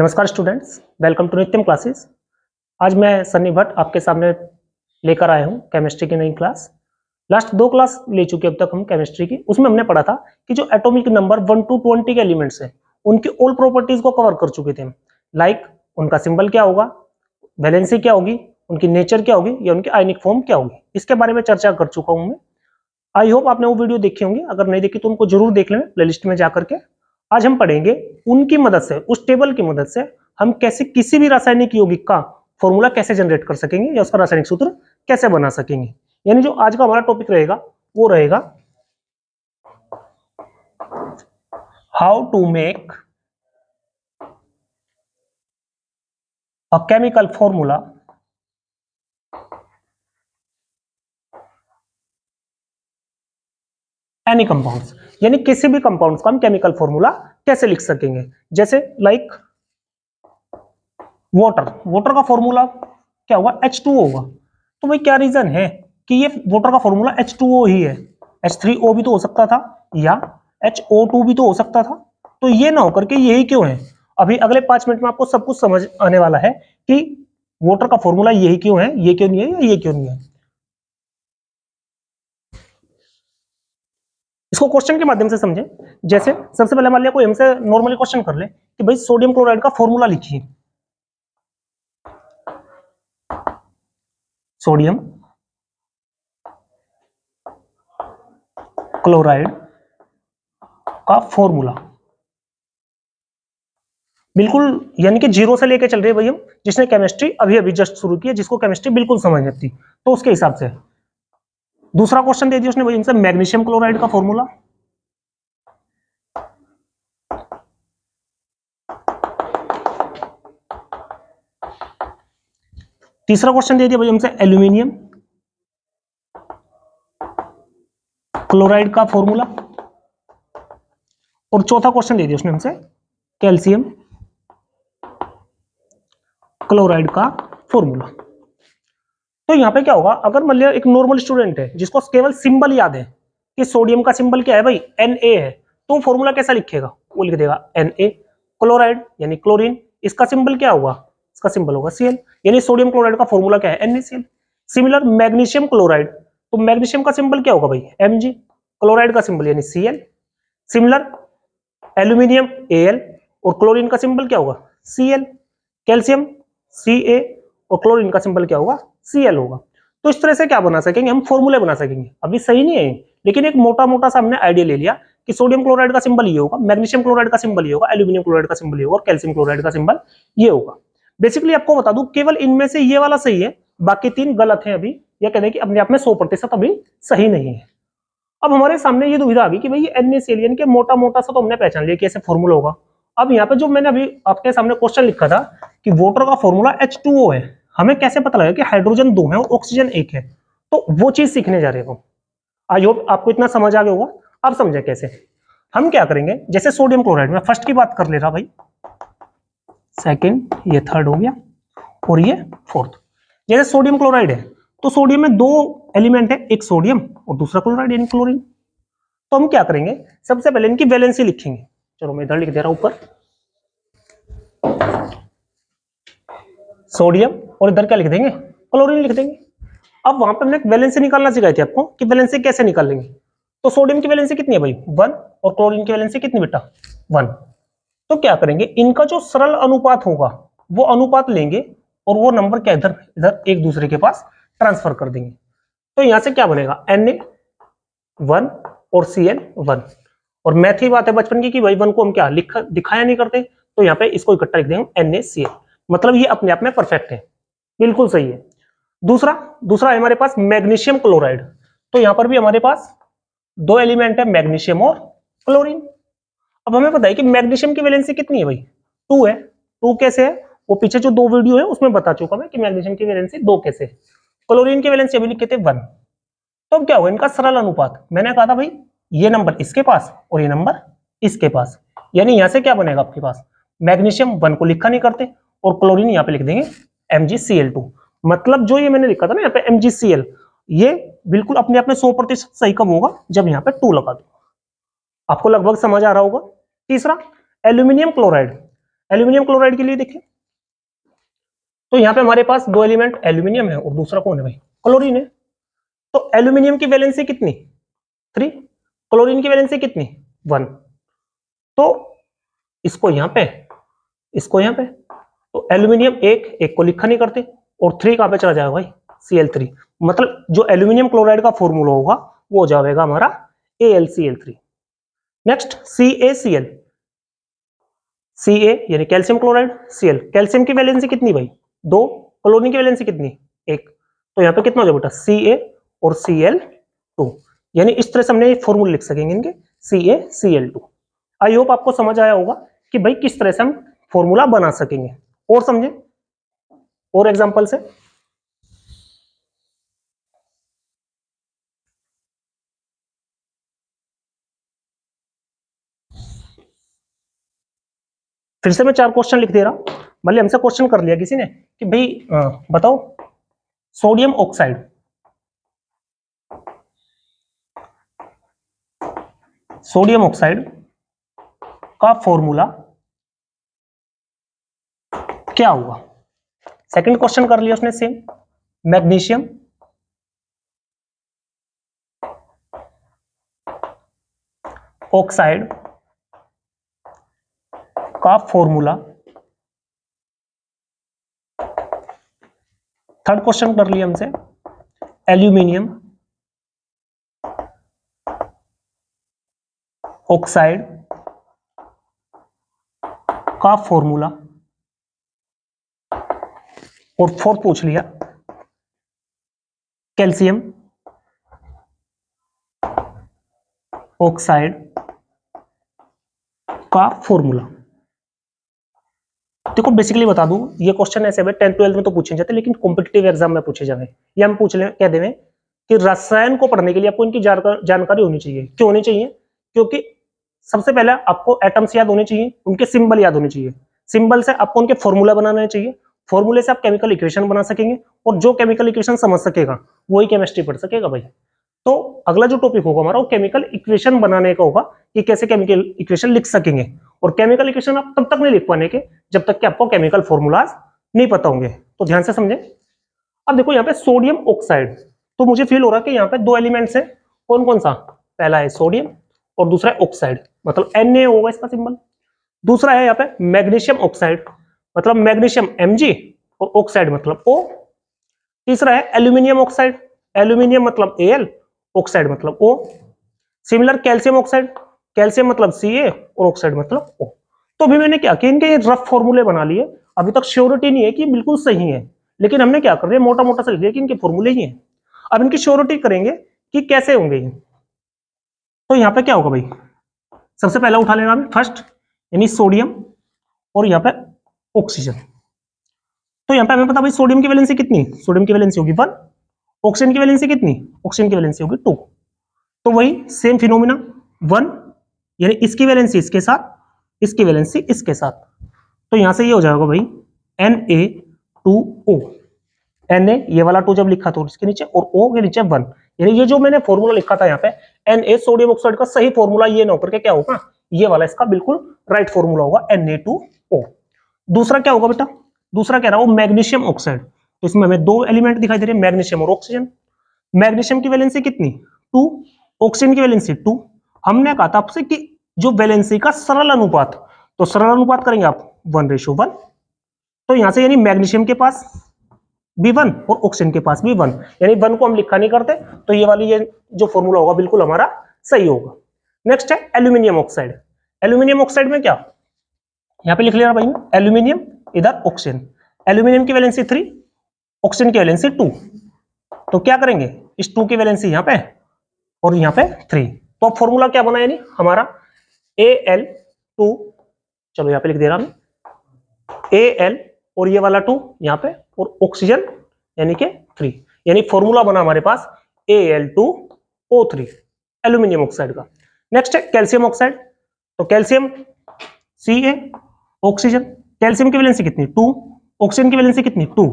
नमस्कार students, welcome to नित्यम classes. आज मैं सन्नी भट्ट आपके सामने लेकर आया हूं केमिस्ट्री की नई क्लास। लास्ट 2 क्लास ले चुके अब तक हम केमिस्ट्री की। उसमें हमने पढ़ा था कि जो एटॉमिक नंबर 1 टू 20 के एलिमेंट्स हैं उनकी ऑल प्रॉपर्टीज को कवर कर चुके थे हम। लाइक उनका सिंबल क्या होगा, वैलेंसी क्या होगी, उनकी नेचर क्या होगी या उनकी आयनिक फॉर्म क्या होगी, इसके बारे में चर्चा कर चुका हूं मैं। आई होप आपने वो वीडियो देखी होंगी, अगर नहीं देखी तो उनको जरूर देख लेना प्लेलिस्ट में जाकर के। आज हम पढ़ेंगे उनकी मदद से, उस टेबल की मदद से हम कैसे किसी भी रासायनिक यौगिक का फॉर्मूला कैसे जनरेट कर सकेंगे या उसका रासायनिक सूत्र कैसे बना सकेंगे। यानी जो आज का हमारा टॉपिक रहेगा वो रहेगा how to make a chemical formula any compounds, यानी किसी भी कंपाउंड्स का हम केमिकल फॉर्मूला कैसे लिख सकेंगे। जैसे लाइक वाटर का फॉर्मूला क्या होगा, H2O होगा। तो भाई क्या रीजन है कि ये वाटर का फॉर्मूला H2O ही है। H3O भी तो हो सकता था या HO2 भी तो हो सकता था, तो ये ना होकर के यही क्यों है। अभी अगले 5 मिनट में आपको सब कुछ समझ आने वाला है कि वाटर का फॉर्मूला यही क्यों है, ये क्यों नहीं है या ये क्यों नहीं है। इसको क्वेश्चन के माध्यम से समझें। जैसे सबसे पहले मान लिया कोई हमसे नॉर्मली क्वेश्चन कर ले कि भाई सोडियम क्लोराइड का फॉर्मूला लिखिए। सोडियम क्लोराइड का फॉर्मूला बिल्कुल, यानी कि जीरो से लेके चल रहे भाई हम, जिसने केमिस्ट्री अभी अभी जस्ट शुरू की है, जिसको केमिस्ट्री बिल्कुल समझ नहीं आती, तो उसके हिसाब से दूसरा क्वेश्चन दे दिया उसने भाई हमसे मैग्नीशियम क्लोराइड का फॉर्मूला। तीसरा क्वेश्चन दे दिया भाई हमसे एल्यूमिनियम क्लोराइड का फॉर्मूला। और चौथा क्वेश्चन दे दिया उसने हमसे कैल्शियम क्लोराइड का फॉर्मूला। तो यहां पे क्या होगा, अगर मान लिया एक नॉर्मल स्टूडेंट है जिसको केवल सिंबल याद है कि सोडियम का सिंबल क्या है भाई, Na है, तो फॉर्मूला कैसा लिखेगा, वो लिख देगा Na। क्लोराइड यानी क्लोरीन, इसका सिंबल क्या होगा, इसका सिंबल होगा Cl, यानी सोडियम क्लोराइड का फॉर्मूला क्या है, NaCl। सिमिलर मैग्नीशियम क्लोराइड, तो मैग्नीशियम का सिंबल क्या होगा भाई, Mg। क्लोराइड का सिंबल यानी Cl। सिमिलर एल्यूमिनियम Al और क्लोरीन का सिंबल क्या होगा, Cl। कैल्शियम Ca और क्लोरीन का सिंबल क्या होगा, Cl होगा। तो इस तरह से क्या बना सकेंगे हम, फॉर्मूले बना सकेंगे। अभी सही नहीं है लेकिन एक मोटा मोटा सा हमने आइडिया ले लिया कि सोडियम क्लोराइड का सिंबल ये होगा, मैग्नीशियम क्लोराइड का सिंबल ये होगा, एल्यूमिनियम क्लोराइड का सिंबल ये होगा और कैल्शियम क्लोराइड का सिंबल ये होगा। बेसिकली आपको बता दूं केवल इनमें से ये वाला सही है, बाकी 3 गलत है अभी, या कहते हैं कि अपने आप में 100% अभी सही नहीं है। अब हमारे सामने ये दुविधा आ गई कि भाई NaCl यानी कि मोटा मोटा सा तो हमने पहचान लिया कि ऐसे फॉर्मूला होगा। अब यहाँ पे जो मैंने अभी आपके सामने क्वेश्चन लिखा था कि वाटर का फॉर्मूला H2O है, हमें कैसे पता लगा कि हाइड्रोजन 2 है और ऑक्सीजन 1 है, तो वो चीज सीखने जा रहे हो। आई होप आपको इतना समझ आ गया होगा। अब समझे कैसे। हम क्या करेंगे, जैसे सोडियम क्लोराइड में फर्स्ट की बात कर ले रहा भाई, सेकंड, ये थर्ड हो गया और ये फोर्थ। जैसे सोडियम क्लोराइड है तो सोडियम में 2 एलिमेंट है, एक सोडियम और दूसरा क्लोराइड यानी क्लोरीन। तो हम क्या करेंगे, सबसे पहले इनकी वैलेंसी लिखेंगे। चलो मैं इधर लिख दे रहा हूं ऊपर सोडियम और इधर क्या लिख देंगे, क्लोरीन लिख देंगे। अब वहां पे हमने वैलेंसी निकालना सिखाई थी आपको कि वैलेंसी कैसे निकालेंगे। तो सोडियम की वैलेंसी कितनी है भाई 1 और क्लोरीन की वैलेंसी कितनी बेटा 1। तो क्या करेंगे, इनका जो सरल अनुपात होगा वो अनुपात लेंगे और वो नंबर क्या इधर इधर एक दूसरे के पास ट्रांसफर कर देंगे। तो यहां से क्या बनेगा Na 1 और Cl 1। और मैथ ही बात है बचपन की कि भाई 1 को हम क्या दिखाया नहीं करते, तो यहाँ पे इसको इकट्ठा लिख देंगे NaCl। मतलब ये अपने आप में परफेक्ट है, बिल्कुल सही है। दूसरा दूसरा है हमारे पास मैग्नीशियम क्लोराइड। तो यहां पर भी हमारे पास 2 एलिमेंट है, मैग्नीशियम और क्लोरीन। अब हमें पता है कि मैग्नीशियम की वैलेंसी कितनी है भाई 2 है। 2 कैसे है, वो पीछे जो 2 वीडियो है उसमें बता चुका मैं कि मैग्नीशियम की वैलेंसी 2 कैसे। क्लोरीन की वैलेंसी अभी लिखे थे 1। तो अब क्या होगा, इनका सरल अनुपात, मैंने कहा था भाई ये नंबर इसके पास और ये नंबर इसके पास, यानी यहां से क्या बनेगा आपके पास, मैग्नीशियम 1 को लिखा नहीं करते और क्लोरीन यहां पे लिख देंगे MgCl2। मतलब जो ये मैंने लिखा था ना यहाँ पे MgCl, ये बिल्कुल अपने आप में 100% सही कब होगा, जब यहाँ पे 2 लगा दो। आपको लगभग समझ आ रहा होगा। तीसरा एल्यूमिनियम क्लोराइड। एल्यूमिनियम क्लोराइड के लिए देखिए, तो यहाँ पे हमारे पास दो एलिमेंट एल्यूमिनियम है और दूसरा कौन है भाई, क्लोरीन है। तो एल्यूमिनियम की वैलेंसी कितनी, 3, क्लोरीन की वैलेंसी कितनी, 1। तो इसको यहाँ पे, इसको यहाँ पे, तो एल्यूमिनियम एक को लिखा नहीं करते, और 3 कहां पे चला जाएगा भाई, Cl3। मतलब जो एल्यूमिनियम क्लोराइड का फॉर्मूला होगा वो हो जाएगा हमारा AlCl3। नेक्स्ट CaCl, Ca यानी कैल्शियम क्लोराइड, Cl कैल्शियम की वैलेंसी कितनी भाई, 2, क्लोरीन की वैलेंसी कितनी, 1। तो यहाँ पे कितना हो जाएगा बेटा, Ca और Cl2। यानी इस तरह से हमने फॉर्मूला लिख सकेंगे इनके, CaCl2। आई होप आपको समझ आया होगा कि भाई किस तरह से हम फॉर्मूला बना सकेंगे। और समझे और एग्जांपल से, फिर से मैं 4 क्वेश्चन लिख दे रहा हूं। मान लिया हमसे क्वेश्चन कर लिया किसी ने कि भाई बताओ सोडियम ऑक्साइड, सोडियम ऑक्साइड का फॉर्मूला क्या होगा। सेकंड क्वेश्चन कर लिया उसने सेम, मैग्नीशियम ऑक्साइड का फॉर्मूला। थर्ड क्वेश्चन कर लिया हमसे एल्यूमिनियम ऑक्साइड का फॉर्मूला। और फोर्थ पूछ लिया कैल्शियम ऑक्साइड का फॉर्मूला। देखो बेसिकली बता दूं, ये क्वेश्चन ऐसे है 10th 12th में तो पूछे जाते, लेकिन कॉम्पिटिटिव एग्जाम में पूछे जाए। ये हम पूछ ले कह देवे कि रसायन को पढ़ने के लिए आपको इनकी जानकारी होनी चाहिए। क्यों होनी चाहिए, क्योंकि सबसे पहले आपको एटम्स याद होने चाहिए, उनके सिंबल याद होने चाहिए, सिंबल से आपको उनके फॉर्मूला बनाने चाहिए, फॉर्मूले से आप केमिकल इक्वेशन बना सकेंगे, और जो केमिकल इक्वेशन समझ सकेगा वही केमिस्ट्री पढ़ सकेगा भाई। तो अगला जो टॉपिक होगा हमारा वो केमिकल इक्वेशन बनाने का होगा, कि कैसे केमिकल इक्वेशन लिख सकेंगे। और केमिकल इक्वेशन आप तब तक नहीं लिख पाने के जब तक कि आपको केमिकल फॉर्मूलाज नहीं पता होंगे। तो ध्यान से समझे। अब देखो यहाँ पे सोडियम ऑक्साइड, तो मुझे फील हो रहा है कि यहाँ पे दो एलिमेंट्स है, कौन कौन सा, पहला है सोडियम और दूसरा है ऑक्साइड, मतलब Na होगा इसका सिंबल। दूसरा है यहाँ पे मैग्नीशियम ऑक्साइड, मतलब मैग्नीशियम Mg और ऑक्साइड मतलब O। तीसरा है एल्यूमिनियम ऑक्साइड, एल्यूमिनियम मतलब Al, ऑक्साइड मतलब O। Similar calcium oxide, calcium मतलब Ca और ऑक्साइड मतलब O। तो अभी मैंने क्या किया, इनके रफ फॉर्मूले बना लिए। अभी तक श्योरिटी नहीं है कि बिल्कुल सही है, लेकिन हमने क्या कर दिया, मोटा मोटा सा लिख दिया कि इनके फॉर्मूले ही हैं। अब इनकी श्योरिटी करेंगे कि कैसे होंगे ये। तो यहाँ पे क्या होगा भाई, सबसे पहला उठा लेना फर्स्ट, यानी सोडियम और यहाँ पे ऑक्सीजन। तो यहाँ पे हमें पता भाई सोडियम की वैलेंसी कितनी, सोडियम की वैलेंसी होगी 1, ऑक्सीजन की वैलेंसी कितनी, ऑक्सीजन की वैलेंसी होगी 2। तो वही सेम फिनोमिना 1, यानी इसकी वैलेंसी इसके साथ, इसकी वैलेंसी इसके साथ। तो यहां से ये हो जाएगा भाई Na2O। Na ये वाला 2 जब लिखा था इसके नीचे, और O के नीचे 1, यानी ये जो मैंने फॉर्मूला लिखा था यहाँ पे Na सोडियम ऑक्साइड का सही फॉर्मूला ये ना होकर के क्या होगा, ये वाला इसका बिल्कुल राइट फॉर्मूला होगा Na2O। दूसरा क्या होगा बेटा, दूसरा कह रहा हूं मैग्नीशियम ऑक्साइड। तो इसमें हमें दो एलिमेंट दिखाई दे रहे हैं, मैग्नीशियम और ऑक्सीजन। मैग्नीशियम की वैलेंसी कितनी, 2, ऑक्सीजन की वैलेंसी 2। हमने कहा था आपसे कि जो वैलेंसी का सरल अनुपात, तो सरल अनुपात करेंगे आप 1:1। तो यहां से यानी मैग्नीशियम के पास भी 1 और ऑक्सीजन के पास भी 1, यानी 1 को हम लिखा नहीं करते, तो ये वाली ये जो फॉर्मूला होगा बिल्कुल हमारा सही होगा। नेक्स्ट है एल्यूमिनियम ऑक्साइड। एल्यूमिनियम ऑक्साइड में क्या, यहां पे लिख लिया भाई एल्यूमिनियम, इधर ऑक्सीजन। एल्यूमिनियम की वैलेंसी 3, ऑक्सीजन की वैलेंसी 2। तो क्या करेंगे, इस 2 की वैलेंसी यहां पे और यहां पे 3। तो अब फॉर्मूला क्या बना, यानी हमारा Al2, चलो यहां पे लिख दे रहा हूं Al और ये वाला 2 यहां पे, और ऑक्सीजन यानी कि 3, यानी फॉर्मूला बना हमारे पास Al2O3 एल्यूमिनियम ऑक्साइड का। नेक्स्ट है कैल्शियम ऑक्साइड। तो कैल्शियम Ca, ऑक्सीजन, कैल्शियम की वैलेंसी कितनी 2, ऑक्सीजन की वैलेंसी कितनी 2।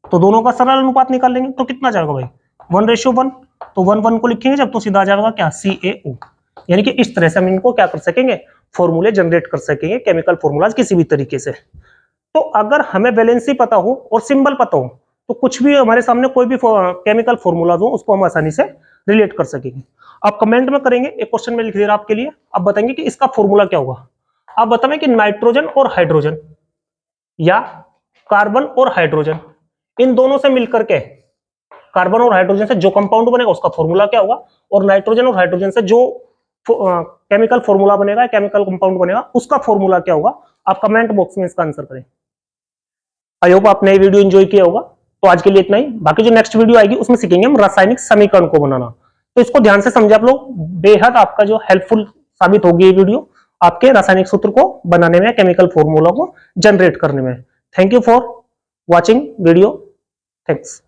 तो दोनों का सरल अनुपात निकाल लेंगे, तो कितना जाएगा भाई 1:1। तो 1 1 को लिखेंगे जब, तो सीधा आ जाएगा क्या CaO। यानी कि इस तरह से हम इनको क्या कर सकेंगे, फॉर्मूले जनरेट कर सकेंगे, केमिकल फॉर्मूलाज किसी भी तरीके से। तो अगर हमें वैलेंसी पता हो और सिंबल पता हो तो कुछ भी हमारे सामने कोई भी केमिकल फॉर्मूला हो उसको हम आसानी से रिलेट कर सकेंगे। आप कमेंट में करेंगे, एक क्वेश्चन में लिख दे रहा आपके लिए, आप बताएंगे कि इसका फॉर्मूला क्या होगा। आप बताएं कि नाइट्रोजन और हाइड्रोजन या कार्बन और हाइड्रोजन, इन दोनों से मिलकर के कार्बन और हाइड्रोजन से जो कंपाउंड बनेगा उसका फॉर्मूला क्या होगा, और नाइट्रोजन और हाइड्रोजन से जो केमिकल फॉर्मूला बनेगा, केमिकल कंपाउंड बनेगा, उसका फॉर्मूला क्या होगा। आप कमेंट बॉक्स में इसका आंसर करें। आई होप आपने ये वीडियो एंजॉय किया होगा। तो आज के लिए इतना ही, बाकी जो नेक्स्ट वीडियो आएगी उसमें सीखेंगे हम रासायनिक समीकरण को बनाना। तो इसको ध्यान से समझे आप लोग, बेहद आपका जो हेल्पफुल साबित होगी ये वीडियो आपके रासायनिक सूत्र को बनाने में, केमिकल फॉर्मूला को जनरेट करने में। Thank you for watching video. Thanks.